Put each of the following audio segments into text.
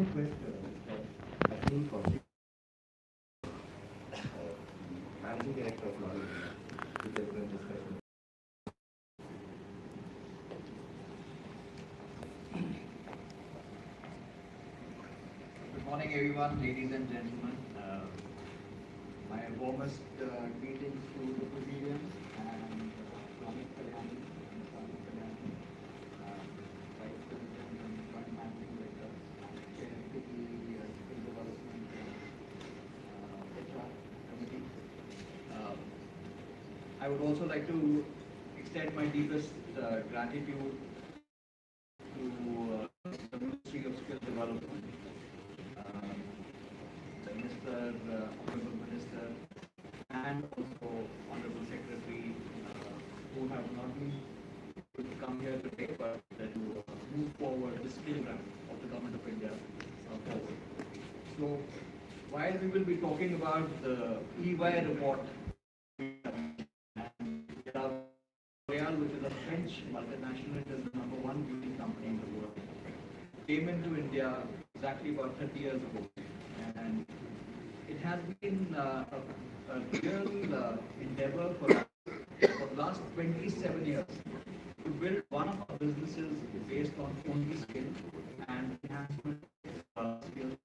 request Atul Kaushik, Managing Director of Acknowledgments, to take the discussion. Good morning, everyone, ladies and gentlemen. My warmest greetings to the pavilion and Swami Kalyani and Swami Kalyani, Vice President and Joint Managing Director, Chair of the Skill Development HR Committee. Uh, I would also like to extend my deepest gratitude to the Ministry of Skill Development, uh, the Minister, Honorable Minister, and also Honorable Secretary, who have not been able to come here today, but to move forward the skill grant of the Government of India forward. So, while we will be talking about the EY report, and L'Oreal, which is a French multinational, it is the #1 beauty company in the world, came into India exactly about 30 years ago, and it has been a real endeavor for us for the last 27 years to build one of our businesses based on only skill and enhancement skills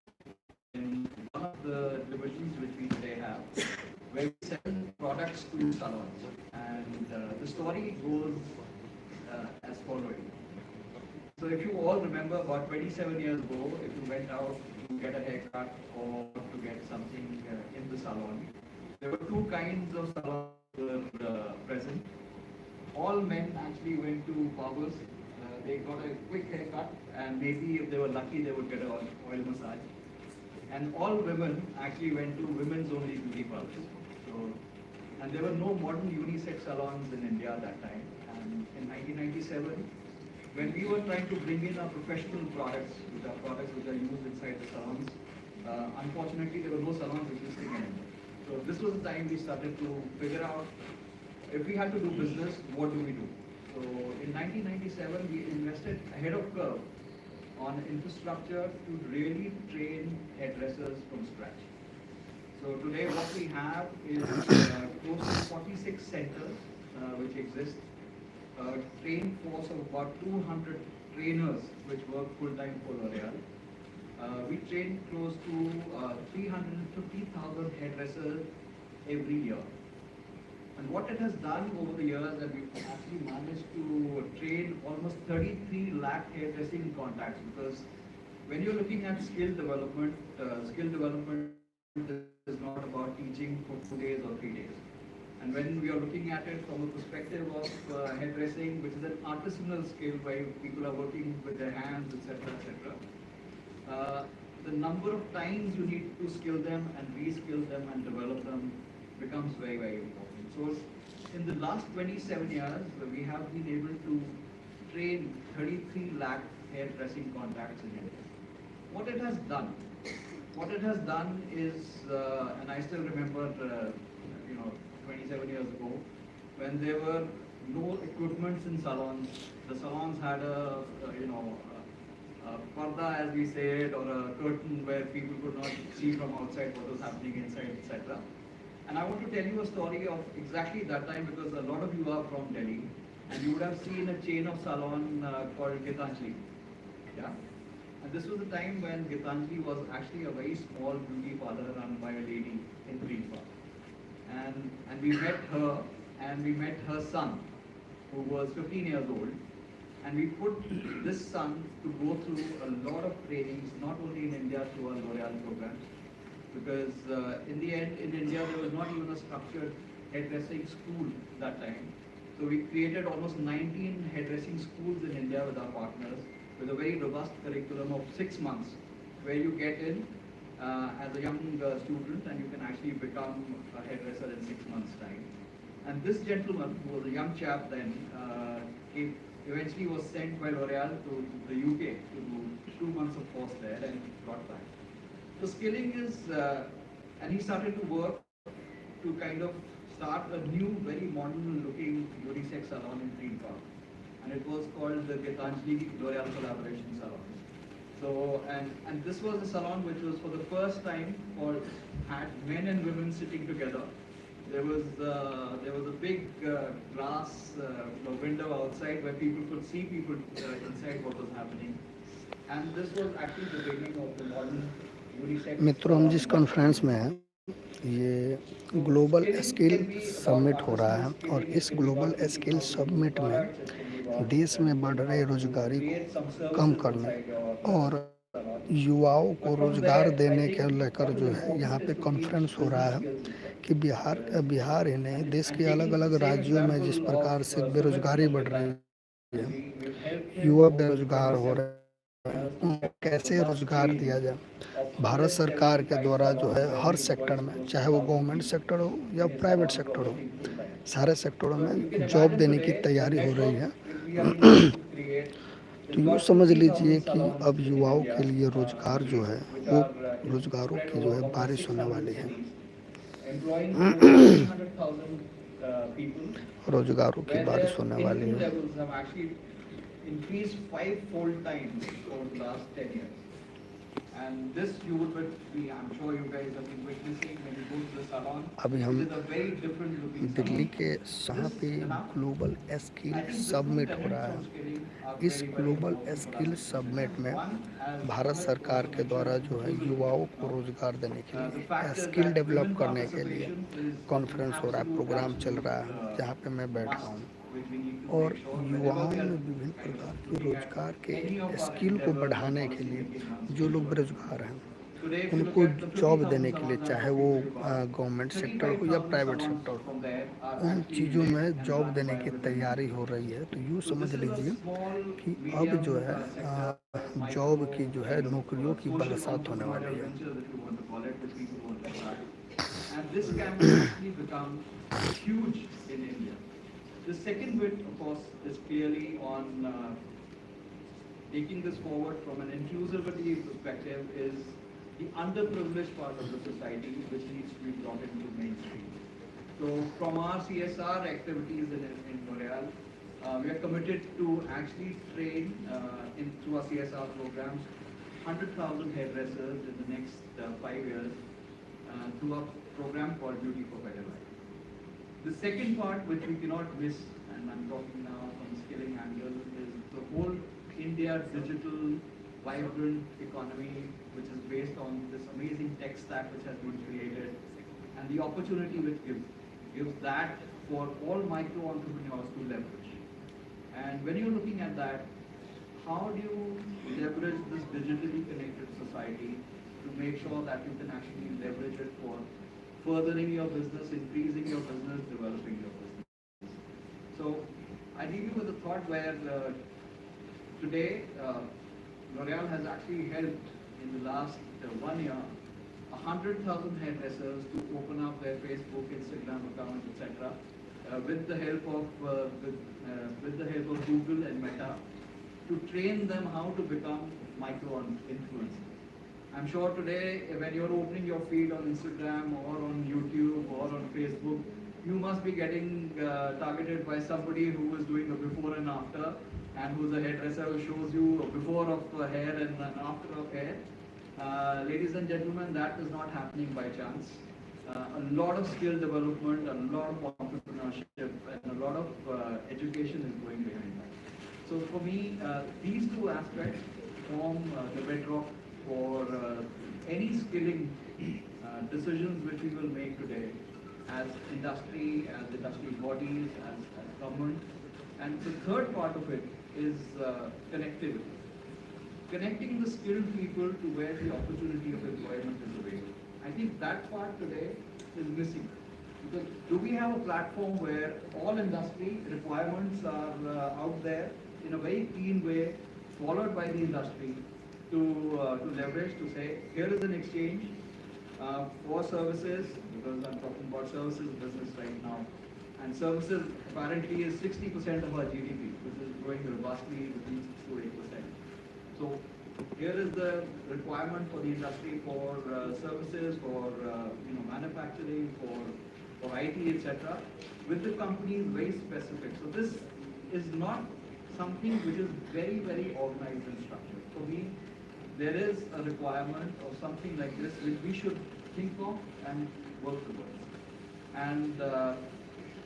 in one of the divisions which we today have, where we sell products to salons. And the story goes as following. So if you all remember, about 27 years ago, if you went out to get a haircut or to get something in the salon, there were two kinds of salons that were present. All men actually went to barbers. They got a quick haircut, and maybe if they were lucky, they would get an oil massage. And all women actually went to women's only beauty parlors. So, and there were no modern unisex salons in India at that time. And in 1997, when we were trying to bring in our professional products, which are used inside the salons, unfortunately there were no salons existing in India. So this was the time we started to figure out, if we had to do business, what do we do? So in 1997, we invested ahead of curve on infrastructure to really train hairdressers from scratch. So today what we have is close to 46 centers which exist, a trained force of about 200 trainers which work full-time for L'Oreal. We train close to 350,000 hairdressers every year. And what it has done over the years, that we've actually managed to train almost 33 lakh hairdressing contacts, because when you're looking at skill development is not about teaching for 2 days or 3 days. And when we are looking at it from a perspective of hairdressing, which is an artisanal skill where people are working with their hands, etc., etc., the number of times you need to skill them and reskill them and develop them becomes very, very important. So in the last 27 years, we have been able to train 33 lakh hairdressing contacts in India. What it has done? What it has done is, and I still remember, 27 years ago, when there were no equipments in salons. The salons had a parda, as we say it, or a curtain where people could not see from outside what was happening inside, etc. And I want to tell you a story of exactly that time, because a lot of you are from Delhi, and you would have seen a chain of salon called Gitanjali. Yeah? And this was a time when Gitanjali was actually a very small beauty parlor run by a lady in Green Park. And we met her, and we met her son, who was 15 years old. And we put this son to go through a lot of trainings, not only in India through our L'Oreal program, because in the end, in India, there was not even a structured hairdressing school that time. So we created almost 19 hairdressing schools in India with our partners, with a very robust curriculum of 6 months, where you get in as a young student, and you can actually become a hairdresser in 6 months' time. And this gentleman, who was a young chap then, eventually was sent by L'Oreal to the UK to do 2 months of course there and brought back. So skilling is, and he started to work to kind of start a new, very modern looking unisex salon in Green Park. And it was called the Gitanjali L'Oreal Collaboration Salon. So, and this was a salon which was for the first time for had men and women sitting together. There was a big glass window outside where people could see people inside what was happening. And this was actually the beginning of the modern unisex मित्रों, हम salon जिस industry. Conference में हैं ये So global skilling skill can be about summit हो रहा underskill है और skilling, इस it can be global about teaching skill how to improve summit में products, it can be about देश में बढ़ teaching रहे how to रोजगारी create some को कम services करने inside your और salon. युवाओं को But from रोजगार there, I देने के think लेकर what is जो है यहाँ important पे is to teach कॉन्फ्रेंस हो रहा business है skills as well. कि बिहार ही नहीं देश And के अलग taking the अलग same राज्यों में example जिस of प्रकार से Sumit बेरोजगारी from बढ़ रही Gandhi, है, we've helped him युवा over बेरोजगार हो 27 रहे हैं, years to उनको set a कैसे robust रोजगार chain दिया जाए। of भारत सरकार के 175 द्वारा जो salons है where her he sector employs में, close to चाहे वो 1,000 गवर्नमेंट people सेक्टर हो या in his private salons who are sector हो, working full time. सारे सेक्टरों So you can में जॉब imagine देने की today the तैयारी हो रही network है। which we are able to create तो is यूँ got समझ 50,000 लीजिए कि salons अब in युवाओं India, के लिए रोजगार जो है which वो are रोजगारों spread की जो over है almost बारिश होने 600 वाली है। cities, employing close to 300,000 people, रोजगारों की where बारिश their होने वाली income है। levels have actually increased five-fold times over the last 10 years. And this you would be, I'm sure you guys have been witnessing when you go to the salon. अभी It हम is a very different looking Delhi salon. के Shah This पे enough. Global I skill think the two submit हो tenets रहा of है। skilling are इस very, very global important for us skill as submit businessmen. में One, as Bharat Sumit सरकार also के द्वारा mentioned जो है inclusivity. युवाओं को Now, रोजगार देने के the लिए fact is skill that develop women करने के लिए participation is an कॉन्फ्रेंस हो रहा है, absolute, प्रोग्राम चल absolute रहा है जहाँ पे मैं बैठा must, हूँ which we need to और make sure whenever युवाओं we are में विभिन्न kind प्रकार of के looking at रोजगार any of के our स्किल को endeavors and बढ़ाने के policy लिए making around जो skill लोग development. बेरोजगार हैं Today, if you look उनको at the जॉब 50,000 देने के लिए, salons I'm चाहे वो talking to you about, government sector हो या 35,000 private salons sector from there are हो, उन actually चीज़ों led में and जॉब run देने by की women. तैयारी हो रही है। तो यूँ So समझ this is a लीजिए small, कि अब medium जो है sector, जॉब micro की जो है kind of नौकरियों की social बरसात होने वाली entrepreneurial है। venture that you want to call it, which people want to start. And this can actually become huge in India. The second bit, of course, is clearly on taking this forward from an inclusivity perspective is the underprivileged part of the society which needs to be brought into mainstream. So from our CSR activities in L'Oreal, we are committed to actually train through our CSR programs 100,000 hairdressers in the next 5 years through a program called Beauty for Better Life. The second part which we cannot miss, and I'm talking now from the skilling angle, is the whole India digital vibrant economy which is based on this amazing tech stack which has been created and the opportunity which gives that for all micro entrepreneurs to leverage. And when you're looking at that, how do you leverage this digitally connected society to make sure that you can actually leverage it for furthering your business, increasing your business, developing your business? So I leave you with a thought where today L'Oreal has actually helped in the last 1 year 100,000 hairdressers to open up their Facebook, Instagram accounts, etc. With the help of Google and Meta, to train them how to become micro influencers. I'm sure today when you're opening your feed on Instagram or on YouTube or on Facebook, you must be getting targeted by somebody who is doing a before and after, and who's a hairdresser who shows you a before of hair and an after of hair. Ladies and gentlemen, that is not happening by chance. A lot of skill development, a lot of entrepreneurship, and a lot of education is going behind that. So for me, these two aspects form the bedrock for any skilling decisions which we will make today as industry, as industry bodies, as government. And the third part of it is connectivity. Connecting the skilled people to where the opportunity of employment is available. I think that part today is missing. Because do we have a platform where all industry requirements are out there in a very clean way, followed by the industry to leverage, to say, here is an exchange for services, because I'm talking about services business right now. And services apparently is 60% of our GDP, which is growing robustly between 6 to 8%. So here is the requirement for the industry for services, for manufacturing, for IT, etc. With the companies very specific. So this is not something which is very, very organized and structured. For me, there is a requirement of something like this which we should think of and work towards. And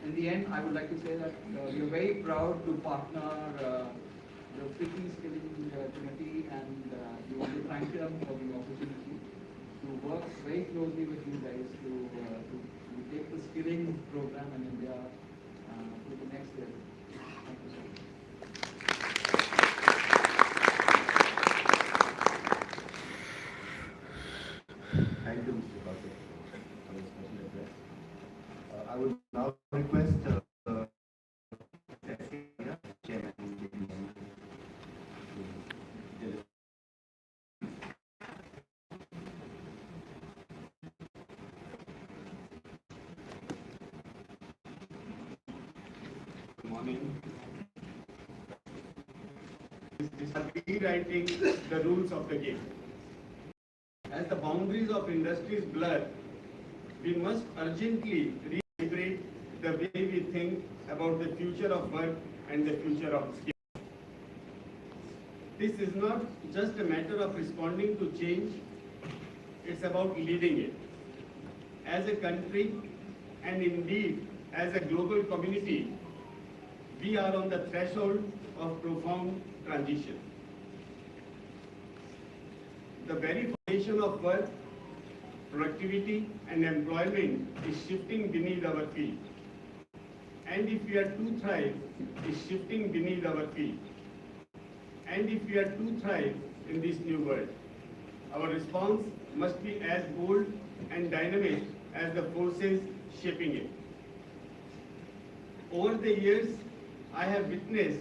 in the end, I would like to say that we are very proud to partner the Fiti Skilling Committee, and we want to thank them for the opportunity to work very closely with you guys to take the skilling program in India to the next level. Thank you so much. Thank you, Mr. Kaushik, for the special address. I would now request Chairman to Good morning. This is rewriting the rules of the game. As the boundaries of industries blur, we must urgently recalibrate the way we think about the future of work and the future of skills. This is not just a matter of responding to change, it's about leading it. As a country, and indeed as a global community, we are on the threshold of profound transition. The very foundation of work, productivity and employment is shifting beneath our feet. And if we are to thrive, is shifting beneath our feet. And if we are to thrive in this new world, our response must be as bold and dynamic as the forces shaping it. Over the years, I have witnessed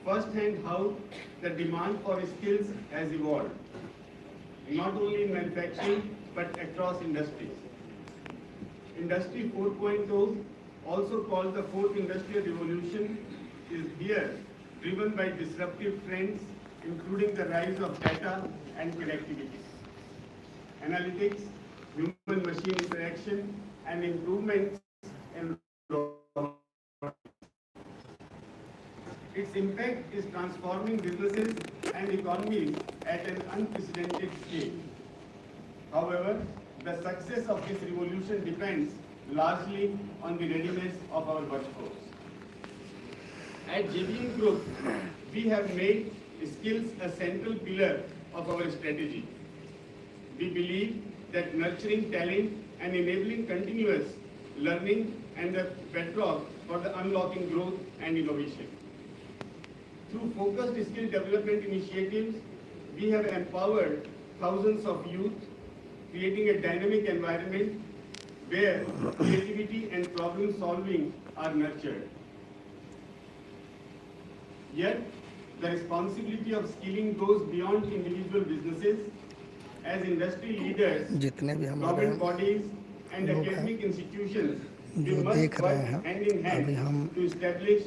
firsthand how the demand for skills has evolved, not only in manufacturing, but across industries. Industry 4.0, also called the fourth industrial revolution, is here, driven by disruptive trends, including the rise of data and connectivity, analytics, human-machine interaction, and improvements in its impact is transforming businesses and economies at an unprecedented scale. However, the success of this revolution depends largely on the readiness of our workforce. At JBM Group, we have made skills a central pillar of our strategy. We believe that nurturing talent and enabling continuous learning and the bedrock for the unlocking growth and innovation. Through focused skill development initiatives, we have empowered thousands of youth, creating a dynamic environment where creativity and problem solving are nurtured. Yet, the responsibility of skilling goes beyond individual businesses. As industry leaders, जितने भी हमारे government bodies and लोग हैं, academic institutions, we जो must देख work रहे हैं, hand in अभी hand हम to establish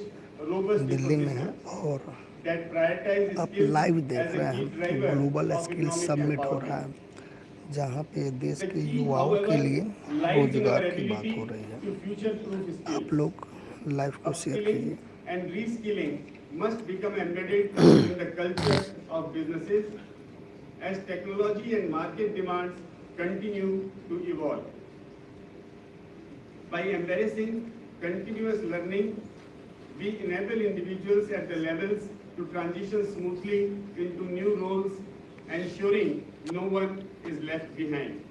robust दिल्ली में हैं ecosystems और that prioritize आप skills लाइव देख as a रहे key हैं driver global of skill economic summit हो रहा empowerment. है जहाँ पे देश The के key, युवाओं के however, लिए lies in our रोजगार की बात ability हो रही है। to future-proof आप skills. लोग लाइव को शेयर Upskilling कीजिए। and reskilling must become embedded in the culture of businesses as technology and market demands continue to evolve. By embracing continuous learning, we enable individuals at the levels to transition smoothly into new roles, ensuring no one is left behind.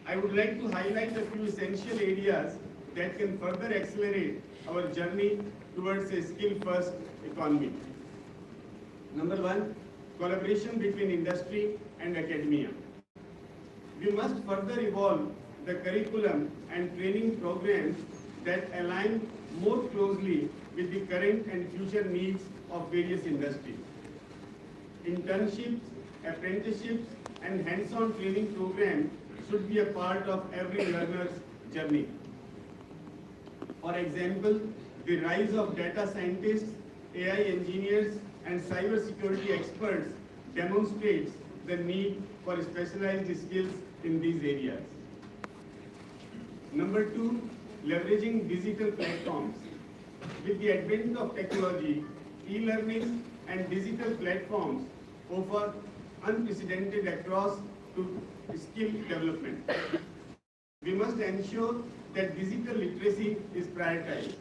I would like to highlight a few essential areas that can further accelerate our journey towards a skill-first economy. Number one, collaboration between industry and academia. We must further evolve the curriculum and training programs that align more closely with the current and future needs of various industries. Internships, apprenticeships, and hands-on training programs should be a part of every learner's journey. For example, the rise of data scientists, AI engineers, and cybersecurity experts demonstrates the need for specialized skills in these areas. Number two, leveraging digital platforms. With the advent of technology, e-learning and digital platforms offer unprecedented across to skill development. We must ensure that digital literacy is prioritized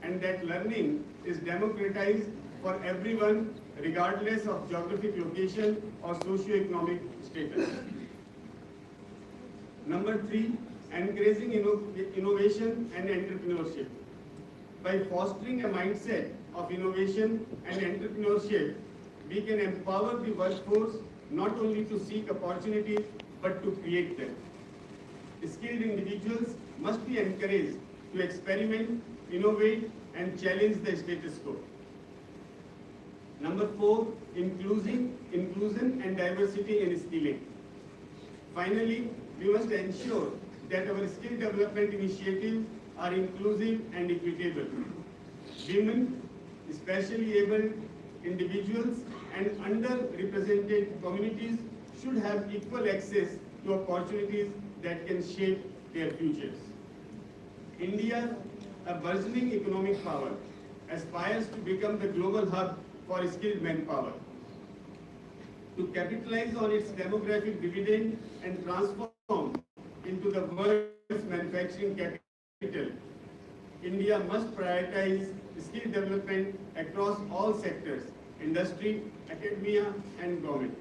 and that learning is democratized for everyone regardless of geographic location or socio-economic status. Number 3, encouraging innovation and entrepreneurship. By fostering a mindset of innovation and entrepreneurship, we can empower the workforce not only to seek opportunities but to create them. Skilled individuals must be encouraged to experiment, innovate, and challenge the status quo. Number 4, inclusion and diversity in skilling. Finally, we must ensure that our skill development initiatives are inclusive and equitable. Women, especially able individuals, and underrepresented communities should have equal access to opportunities that can shape their futures. India, a burgeoning economic power, aspires to become the global hub for skilled manpower. To capitalize on its demographic dividend and transform into the world's manufacturing capital, India must prioritize skill development across all sectors, industry, academia, and government.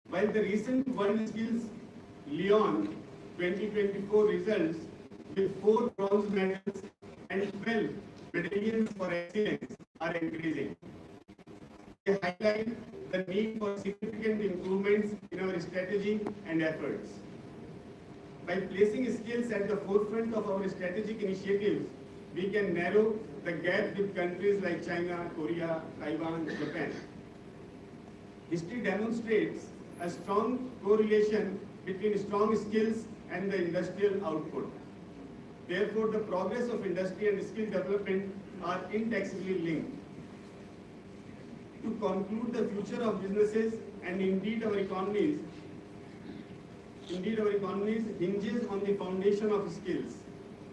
While the recent World Skills Lyon 2024 results with 4 bronze medals and 12 medallions for excellence are encouraging. They highlight the need for significant improvements in our strategy and efforts. By placing skills at the forefront of our strategic initiatives, we can narrow the gap with countries like China, Korea, Taiwan, Japan. History demonstrates a strong correlation between strong skills and the industrial output. Therefore, the progress of industry and skill development are inextricably linked. To conclude, the future of businesses and indeed our economies hinges on the foundation of skills.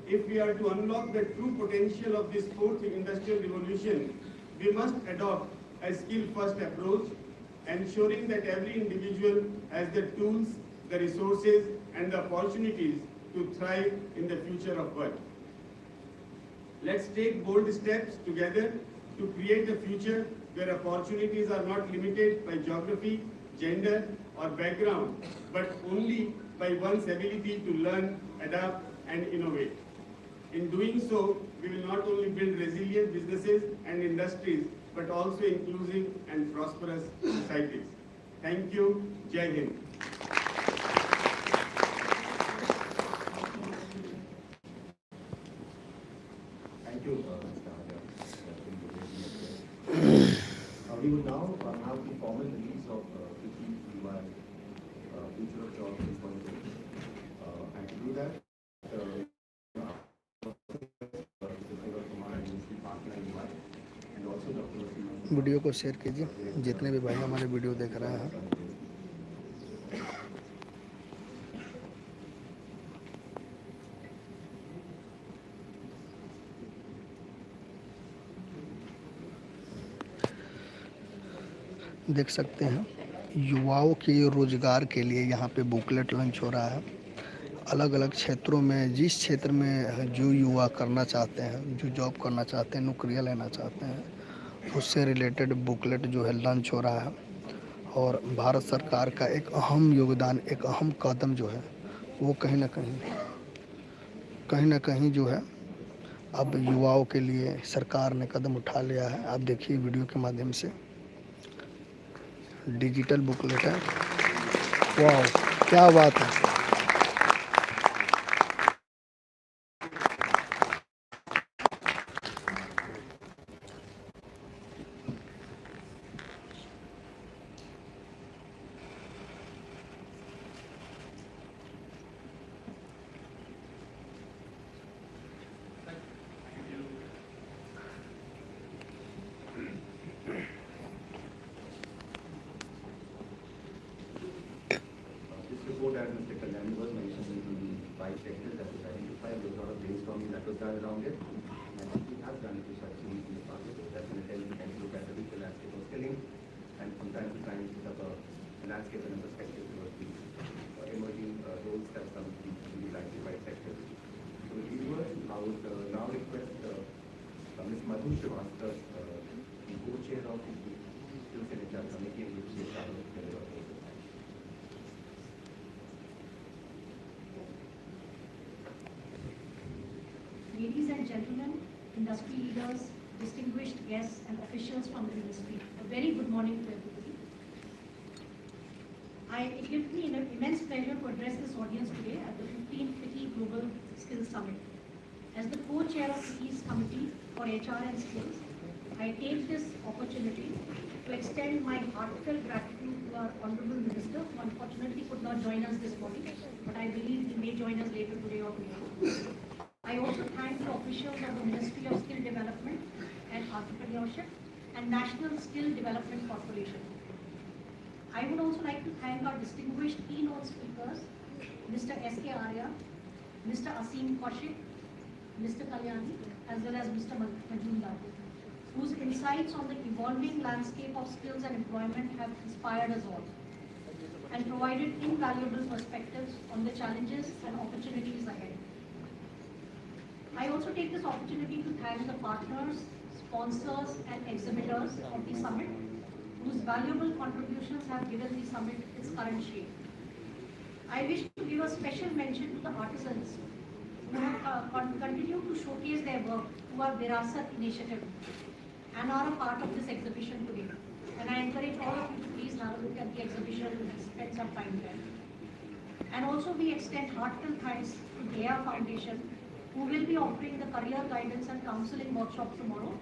If we are to unlock the true potential of this fourth industrial revolution, we must adopt a skill-first approach, ensuring that every individual has the tools, the resources, and the opportunities to thrive in the future of work. Let's take bold steps together to create a future where opportunities are not limited by geography, gender, or background, but only by one's ability to learn, adapt, and innovate. In doing so, we will not only build resilient businesses and industries, but also inclusive and prosperous societies. Thank you. Jai Hind. Thank you, Mr. Arya. We will now have the formal release of 50 UI Future of Jobs 3.0. And to do that, and also Dr. Video को share कीजिए, जितने भी भाई हमारे video देख रहे हैं। देख सकते हैं युवाओं के रोजगार के लिए यहाँ पे बुकलेट लॉन्च हो रहा है। अलग अलग क्षेत्रों में, जिस क्षेत्र में जो युवा करना चाहते हैं, जो जॉब करना चाहते हैं, नौकरियाँ लेना चाहते हैं, उससे रिलेटेड बुकलेट जो है लॉन्च हो रहा है। और भारत सरकार का एक अहम योगदान, एक अहम कदम जो है वो कहीं ना कहीं जो है अब युवाओं के लिए सरकार ने कदम उठा लिया है। आप देखिए वीडियो के माध्यम से, डिजिटल बुकलेट है। वाह, क्या बात है। Report as Mr. Kalyani was mentioned into the 5 sectors that was identified. There was a lot of brainstorming that was done around it. And we have done it to succeed in the market. That's an attempt we can look at the digital aspect of skilling and from time to time put up a landscape and a perspective towards the emerging roles that come to the classified sectors. So with these words, I would now request Ms. Madhu Srivastava, the co-chair of the Skills and HR Committee, which she is charged with deliver. Ladies and gentlemen, industry leaders, distinguished guests and officials from the industry, a very good morning to everybody. It gives me an immense pleasure to address this audience today at the 15th FICCI Global Skills Summit. As the co-chair of FICCI's Committee for HR and Skills, I take this opportunity to extend my heartfelt gratitude to our Honorable Minister, who unfortunately could not join us this morning, but I believe he may join us later today or tomorrow. I also thank the officials of the Ministry of Skill Development and Entrepreneurship and National Skill Development Corporation. I would also like to thank our distinguished keynote speakers, Mr. S.K. Arya, Mr. Asim Kaushik, Mr. Kalyani, as well as Mr. Majumdar, whose insights on the evolving landscape of skills and employment have inspired us all and provided invaluable perspectives on the challenges and opportunities ahead. I also take this opportunity to thank the partners, sponsors and exhibitors of the summit, whose valuable contributions have given the summit its current shape. I wish to give a special mention to the artisans who have continued to showcase their work through our Virasat initiative and are a part of this exhibition today. And I encourage all of you to please have a look at the exhibition and spend some time there. And also we extend heartfelt thanks to the GEA Foundation, who will be offering the career guidance and counseling workshop tomorrow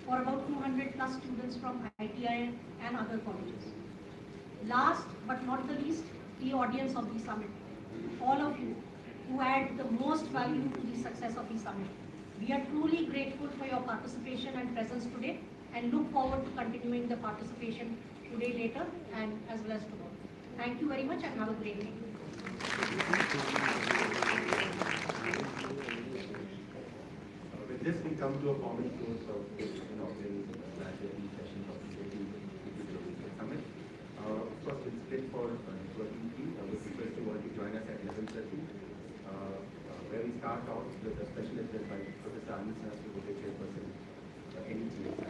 for about 200 plus students from ITI and other colleges. Last but not the least, the audience of the summit, all of you who add the most value to the success of the summit. We are truly grateful for your participation and presence today and look forward to continuing the participation today, later and as well as tomorrow. Thank you very much and have a great day. With this, we come to a formal close of this inaugural graduating session of the Summit. Of course, it's split for networking team. I would request you all to join us at 11:30, where we start off with a special address by Professor Anil Sahasri, who is chairperson NETA.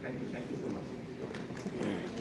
Thank you so much.